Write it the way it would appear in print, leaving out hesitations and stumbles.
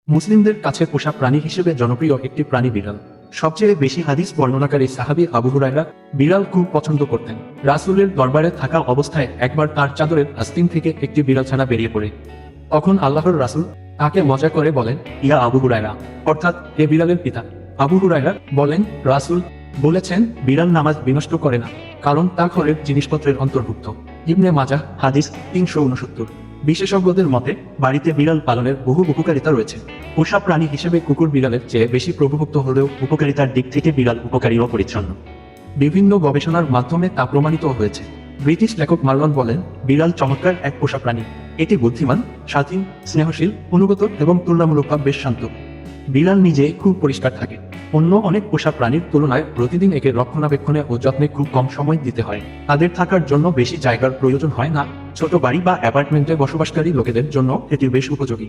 মুসলিমদের কাছে পোষা প্রাণী হিসেবে জনপ্রিয় একটি প্রাণী বিড়াল। সবচেয়ে বেশি হাদিস বর্ণনাকারী সাহাবী আবু হুরায়রা বিড়াল খুব পছন্দ করতেন। রাসূলের দরবারে থাকা অবস্থায় একবার তার চাদরের আস্তিন থেকে একটি বিড়ালছানা বেরিয়ে পড়ে। তখন আল্লাহর রাসূল তাকে মজা করে বলেন, ইয়া আবু হুরায়রা, অর্থাৎ হে বিড়ালের পিতা। আবু হুরায়রা বলেন, রাসূল বলেছেন বিড়াল নামাজ বিনষ্ট করে না, কারণ তা ঘরের জিনিসপত্রের অন্তর্ভুক্ত। ইবনে মাজাহ হাদিস ৩৬৯। বিশেষজ্ঞদের মতে বাড়িতে বিড়াল পালনের বহু উপকারিতা রয়েছে। পোষা প্রাণী হিসেবে কুকুর বিড়ালের চেয়ে বেশি প্রভুভক্ত হলেও উপকারিতার দিক থেকে বিড়াল উপকারী ও পরিচ্ছন্ন। বিভিন্ন গবেষণার মাধ্যমে তা প্রমাণিত হয়েছে। ব্রিটিশ লেখক মার্লন বলেন, বিড়াল চমৎকার এক পোষা প্রাণী। এটি বুদ্ধিমান, স্বাধীন, স্নেহশীল, অনুগত এবং তুলনামূলকভাবে বেশ শান্ত। বিড়াল নিজে খুব পরিষ্কার থাকে। অন্য অনেক পোষা প্রাণীর তুলনায় প্রতিদিন একে রক্ষণাবেক্ষণে ও যত্নে খুব কম সময় দিতে হয়। তাদের থাকার জন্য বেশি জায়গার প্রয়োজন হয় না। ছোট বাড়ি বা অ্যাপার্টমেন্টে বসবাসকারী লোকেদের জন্য এটি বেশ উপযোগী।